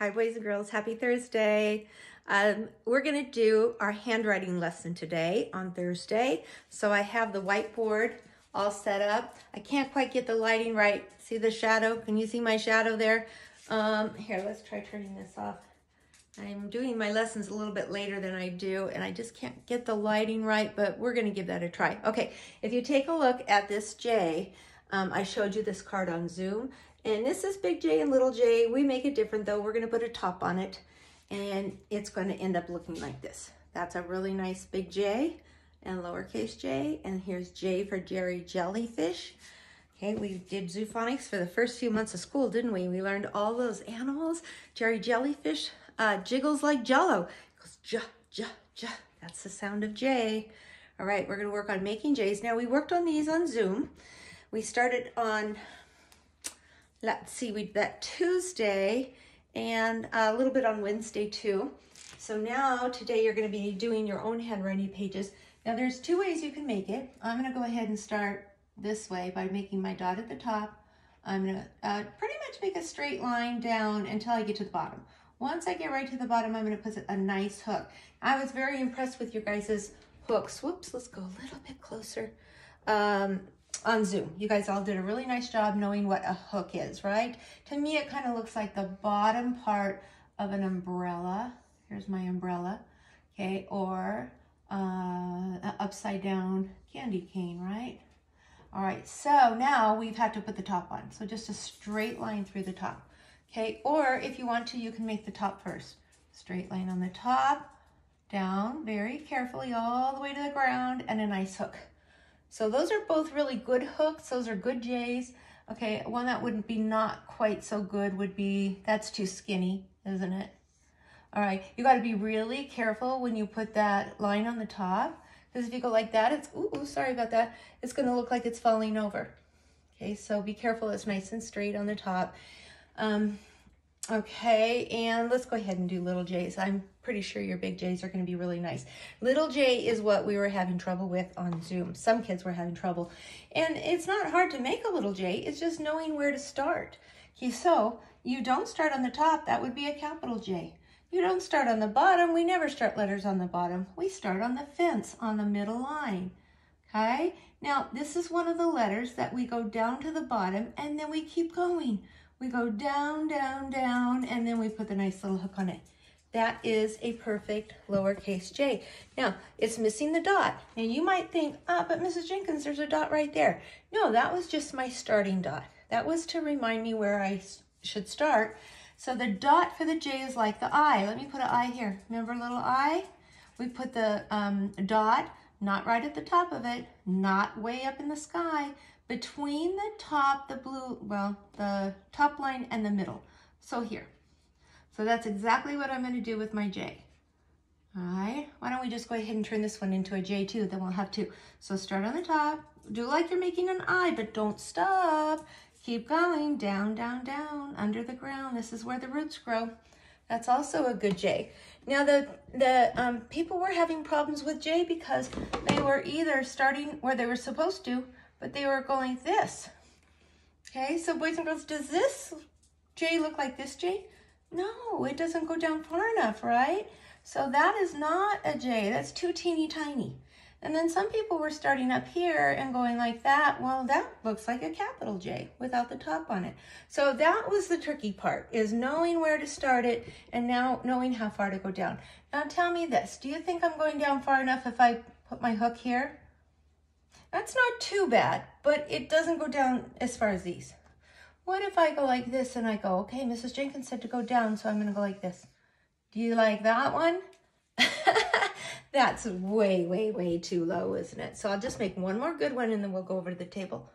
Hi boys and girls, happy Thursday. We're gonna do our handwriting lesson today on Thursday. So I have the whiteboard all set up. I can't quite get the lighting right. See the shadow? Can you see my shadow there? Here, let's try turning this off. I'm doing my lessons a little bit later than I do, and I just can't get the lighting right, but we're gonna give that a try. Okay, if you take a look at this J, I showed you this card on Zoom, and this is big J and little j. We make it different though. We're gonna put a top on it, and it's gonna end up looking like this. That's a really nice big J and lowercase j, and here's J for Jerry Jellyfish. Okay, we did zoophonics for the first few months of school, didn't we? We learned all those animals. Jerry Jellyfish jiggles like jello. It goes ja, ja, ja. That's the sound of J. All right, we're gonna work on making J's. Now we worked on these on Zoom. We started on, let's see, that Tuesday and a little bit on Wednesday too. So now today you're gonna be doing your own handwriting pages. Now there's two ways you can make it. I'm gonna go ahead and start this way by making my dot at the top. I'm gonna pretty much make a straight line down until I get to the bottom. Once I get right to the bottom, I'm gonna put a nice hook. I was very impressed with your guys' hooks. Whoops, let's go a little bit closer. On Zoom, you guys all did a really nice job knowing what a hook is, right? To me, it kind of looks like the bottom part of an umbrella. Here's my umbrella, okay? Or an upside down candy cane, right? All right, so now we've had to put the top on. So just a straight line through the top, okay? Or if you want to, you can make the top first. Straight line on the top, down very carefully all the way to the ground, and a nice hook. So those are both really good hooks. Those are good J's. Okay, one that wouldn't be not quite so good would be, that's too skinny, isn't it? All right, you gotta be really careful when you put that line on the top, because if you go like that, it's, ooh, sorry about that, it's gonna look like it's falling over. Okay, so be careful, it's nice and straight on the top. Okay, and let's go ahead and do little J's. I'm pretty sure your big J's are going to be really nice. Little J is what we were having trouble with on Zoom. Some kids were having trouble. And it's not hard to make a little J, it's just knowing where to start. Okay, so you don't start on the top, that would be a capital J. You don't start on the bottom, we never start letters on the bottom. We start on the fence, on the middle line. Okay, now this is one of the letters that we go down to the bottom and then we keep going. We go down, down, down, and then we put the nice little hook on it. That is a perfect lowercase j. Now, it's missing the dot. And you might think, but Mrs. Jenkins, there's a dot right there. No, that was just my starting dot. That was to remind me where I should start. So the dot for the J is like the I. Let me put an I here. Remember little I? We put the dot, not right at the top of it, not way up in the sky, between the top, the top line and the middle. So here. So that's exactly what I'm going to do with my J. All right, why don't we just go ahead and turn this one into a J too, then we'll have two. So start on the top, do like you're making an I, but don't stop. Keep going, down, down, down, under the ground. This is where the roots grow. That's also a good J. Now the people were having problems with J because they were either starting where they were supposed to, but they were going this. Okay, so boys and girls, does this J look like this J? No, it doesn't go down far enough, right? So that is not a J, that's too teeny tiny. And then some people were starting up here and going like that. Well, that looks like a capital J without the top on it. So that was the tricky part, is knowing where to start it and now knowing how far to go down. Now tell me this, do you think I'm going down far enough if I put my hook here? That's not too bad, but it doesn't go down as far as these. What if I go like this and I go, okay, Mrs. Jenkins said to go down, so I'm gonna go like this. Do you like that one? That's way, way, way too low, isn't it? So I'll just make one more good one and then we'll go over to the table.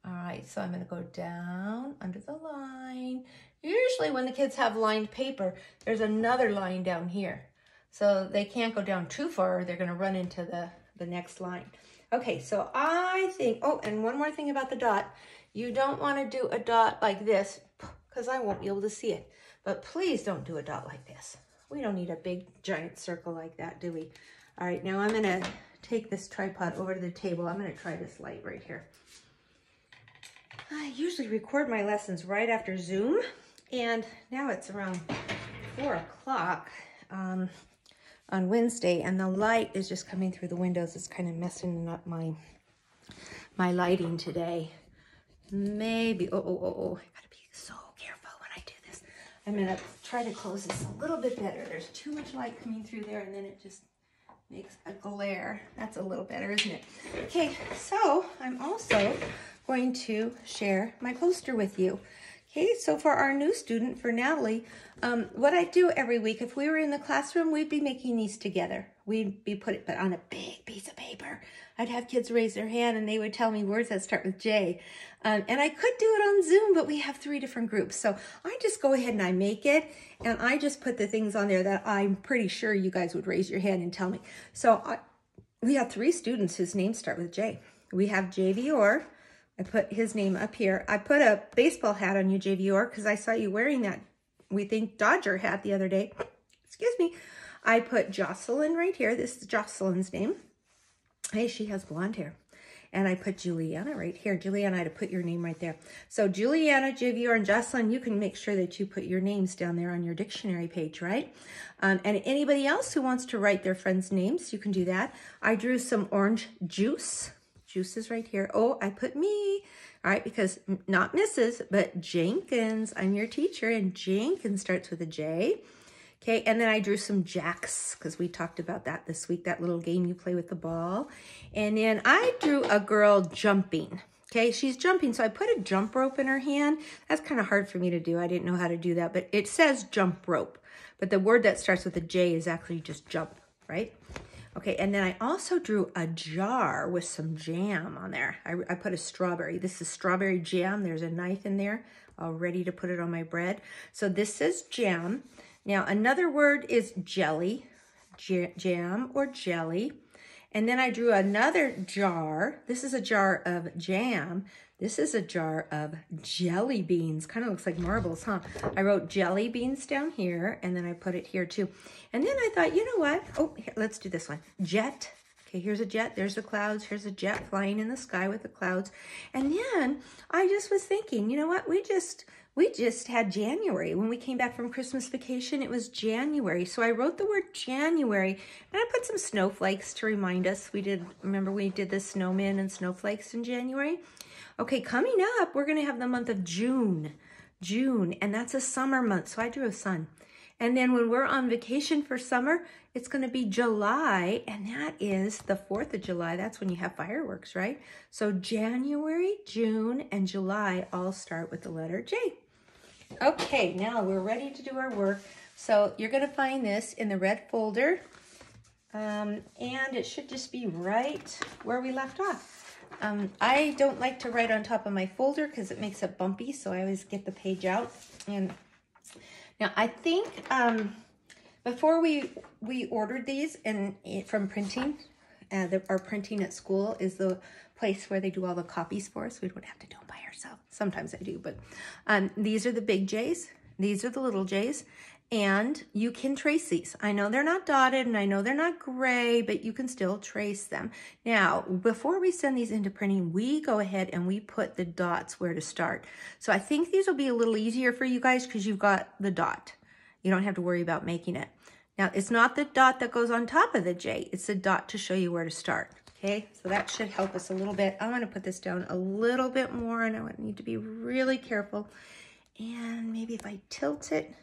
All right, so I'm gonna go down under the line. Usually when the kids have lined paper, there's another line down here. So they can't go down too far or they're gonna run into the next line. Okay, so I think, oh, and one more thing about the dot. You don't want to do a dot like this because I won't be able to see it. But please don't do a dot like this. We don't need a big giant circle like that, do we? All right, now I'm going to take this tripod over to the table. I'm going to try this light right here. I usually record my lessons right after Zoom, and now it's around 4 o'clock on Wednesday, and the light is just coming through the windows. It's kind of messing up my lighting today. Maybe, oh, I gotta be so careful when I do this. I'm gonna try to close this a little bit better. There's too much light coming through there, and then it just makes a glare. That's a little better, isn't it? Okay, so I'm also going to share my poster with you. Okay, so for our new student, for Natalie, what I do every week, if we were in the classroom, we'd be making these together. We'd be put it on a big piece of paper. I'd have kids raise their hand and they would tell me words that start with J. And I could do it on Zoom, but we have 3 different groups. So I just go ahead and I make it, and I just put the things on there that I'm pretty sure you guys would raise your hand and tell me. So we have 3 students whose names start with J. We have JVR. I put his name up here. I put a baseball hat on you, JVR, because I saw you wearing that, we think, Dodger hat the other day. Excuse me. I put Jocelyn right here. This is Jocelyn's name. Hey, she has blonde hair. And I put Juliana right here. Juliana, I had to put your name right there. So Juliana, JVR, and Jocelyn, you can make sure that you put your names down there on your dictionary page, right? And anybody else who wants to write their friends' names, you can do that. I drew some orange juice. Juice is right here. Oh, I put me. All right, because not Mrs., but Jenkins. I'm your teacher, and Jenkins starts with a J. Okay, and then I drew some jacks because we talked about that this week, that little game you play with the ball. And then I drew a girl jumping. Okay, she's jumping, so I put a jump rope in her hand. That's kind of hard for me to do. I didn't know how to do that, but it says jump rope. But the word that starts with a J is actually just jump, right? Okay, and then I also drew a jar with some jam on there. I put a strawberry. This is strawberry jam. There's a knife in there, all ready to put it on my bread. So this says jam. Now, another word is jelly, jam or jelly. And then I drew another jar. This is a jar of jam. This is a jar of jelly beans. Kind of looks like marbles, huh? I wrote jelly beans down here, and then I put it here too. And then I thought, you know what? Oh, here, let's do this one. Jet. Okay, here's a jet. There's the clouds. Here's a jet flying in the sky with the clouds. And then I just was thinking, you know what? We just had January. When we came back from Christmas vacation, it was January. So I wrote the word January, and I put some snowflakes to remind us. Remember we did the snowmen and snowflakes in January? Okay, coming up, we're going to have the month of June, and that's a summer month, so I drew a sun. And then when we're on vacation for summer, it's going to be July, and that is the 4th of July. That's when you have fireworks, right? So January, June, and July all start with the letter J. Okay, now we're ready to do our work. So you're going to find this in the red folder, and it should just be right where we left off. I don't like to write on top of my folder because it makes it bumpy, so I always get the page out. And now I think before we ordered these from printing, our printing at school is the place where they do all the copies for us. We don't have to do them by ourselves. Sometimes I do, but these are the big J's. These are the little J's. And you can trace these. I know they're not dotted and I know they're not gray, but you can still trace them. Now, before we send these into printing, we go ahead and we put the dots where to start. So I think these will be a little easier for you guys because you've got the dot. You don't have to worry about making it. Now, it's not the dot that goes on top of the J. It's the dot to show you where to start. Okay, so that should help us a little bit. I'm going to put this down a little bit more, and I need to be really careful. And maybe if I tilt it.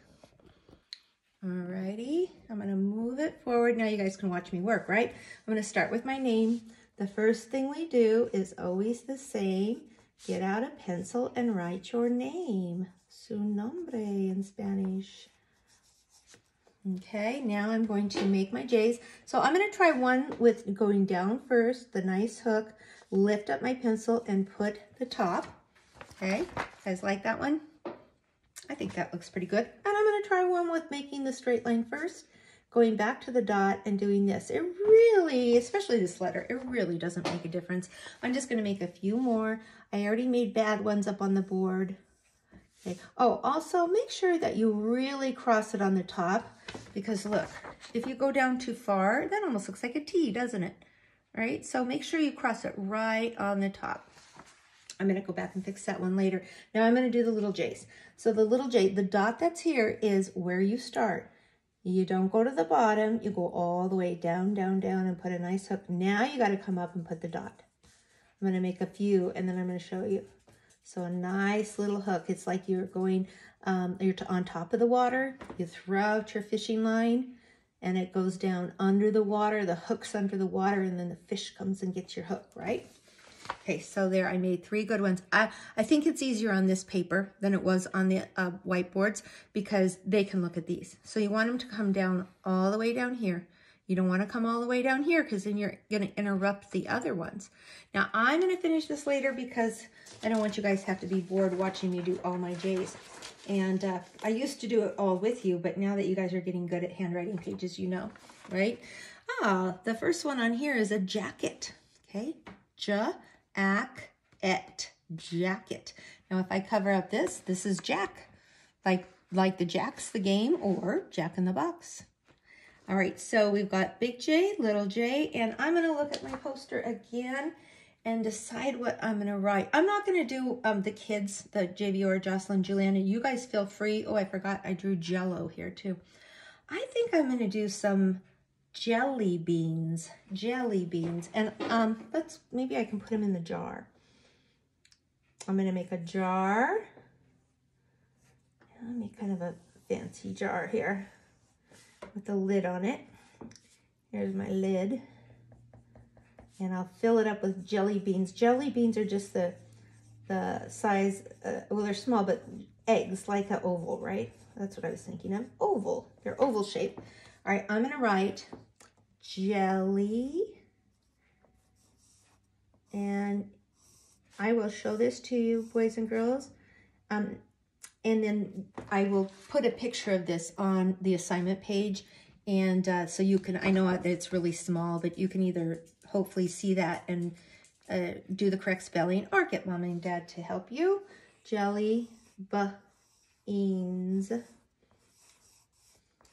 Alrighty, I'm going to move it forward. Now you guys can watch me work, right? I'm going to start with my name. The first thing we do is always the same. Get out a pencil and write your name. Su nombre in Spanish. Okay, now I'm going to make my J's. So I'm going to try one with going down first, the nice hook, lift up my pencil and put the top. Okay, you guys like that one? I think that looks pretty good. And I'm going to try one with making the straight line first, going back to the dot and doing this. It really, especially this letter, it really doesn't make a difference. I'm just going to make a few more. I already made bad ones up on the board. Okay. Oh, also make sure that you really cross it on the top because look, if you go down too far, that almost looks like a T, doesn't it? All right, so make sure you cross it right on the top. I'm going to go back and fix that one later. Now I'm going to do the little J's. So the little J, the dot that's here is where you start. You don't go to the bottom. You go all the way down, down, down, and put a nice hook. Now you got to come up and put the dot. I'm going to make a few, and then I'm going to show you. So a nice little hook. It's like you're going, you're on top of the water. You throw out your fishing line, and it goes down under the water. The hook's under the water, and then the fish comes and gets your hook, right? Okay, so there I made 3 good ones. I think it's easier on this paper than it was on the whiteboards because they can look at these. So you want them to come down all the way down here. You don't want to come all the way down here because then you're going to interrupt the other ones. Now I'm going to finish this later because I don't want you guys to have to be bored watching me do all my J's. And I used to do it all with you, but now that you guys are getting good at handwriting pages, you know, right? The first one on here is a jacket, okay? Jacket, jacket. Now if I cover up this is Jack, like the Jack's the game or Jack in the Box. All right, so we've got big J, little j, and I'm gonna look at my poster again and decide what I'm gonna write. I'm not gonna do the kids, the JV, Jocelyn, Juliana. You guys feel free. Oh, I forgot I drew Jello here too. I think I'm gonna do some jelly beans, and maybe I can put them in the jar. I'm gonna make a jar. I'll make kind of a fancy jar here with a lid on it. Here's my lid. And I'll fill it up with jelly beans. Jelly beans are just the size, well, they're small, but eggs, like an oval, right? That's what I was thinking of. Oval. They're oval shaped. All right, I'm gonna write jelly. And I will show this to you, boys and girls. And then I will put a picture of this on the assignment page. And so you can, I know that it's really small, but you can either hopefully see that and do the correct spelling or get mom and dad to help you. Jelly beans.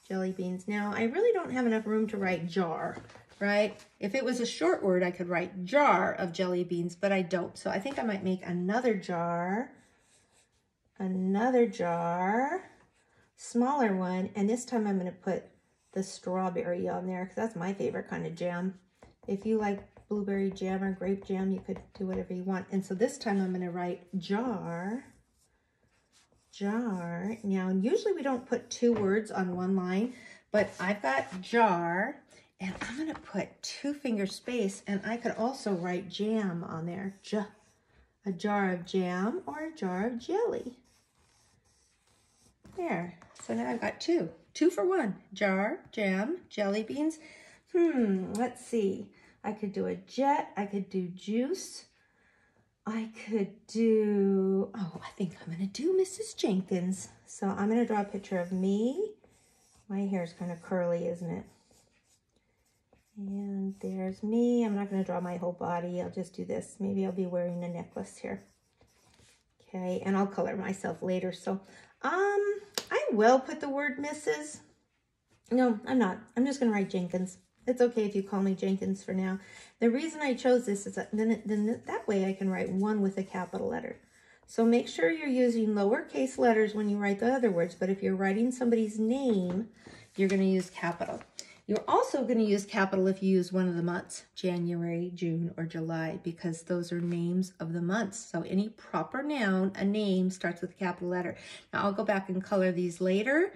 Jelly beans. Now, I really don't have enough room to write jar, right? If it was a short word, I could write jar of jelly beans, but I don't. So I think I might make another jar, smaller one, and this time I'm going to put the strawberry on there because that's my favorite kind of jam. If you like blueberry jam or grape jam, you could do whatever you want. And so this time I'm going to write jar. Now, usually we don't put 2 words on one line, but I've got jar, and I'm going to put 2 finger space, and I could also write jam on there. A jar of jam or a jar of jelly. There. So now I've got 2. 2 for 1. Jar, jam, jelly beans. Let's see. I could do a jet. I could do juice. I could do, I think I'm going to do Mrs. Jenkins. So I'm going to draw a picture of me. My hair is kind of curly, isn't it? And there's me. I'm not going to draw my whole body. I'll just do this. Maybe I'll be wearing a necklace here. Okay, and I'll color myself later. So, I will put the word Mrs. No, I'm not. I'm just going to write Jenkins. It's okay if you call me Jenkins for now. The reason I chose this is that then that way I can write 1 with a capital letter. So make sure you're using lowercase letters when you write the other words, but if you're writing somebody's name, you're going to use capital. You're also going to use capital if you use one of the months, January, June, or July, because those are names of the months. So any proper noun, a name, starts with a capital letter. Now I'll go back and color these later.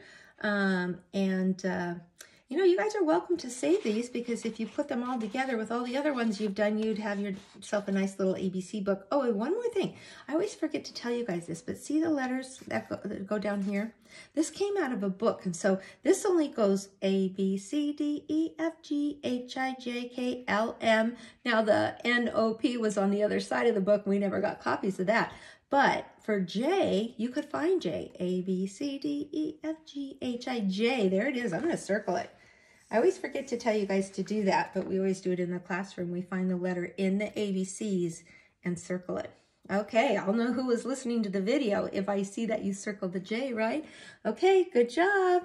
You know, you guys are welcome to save these because if you put them all together with all the other ones you've done, you'd have yourself a nice little ABC book. Oh, and one more thing. I always forget to tell you guys this, but see the letters that go down here? This came out of a book, and so this only goes A, B, C, D, E, F, G, H, I, J, K, L, M. Now, the N-O-P was on the other side of the book, and we never got copies of that. But for J, you could find J. A, B, C, D, E, F, G, H, I, J. There it is. I'm going to circle it. I always forget to tell you guys to do that, but we always do it in the classroom. We find the letter in the ABCs and circle it. Okay, I'll know who was listening to the video if I see that you circled the J, right? Okay, good job.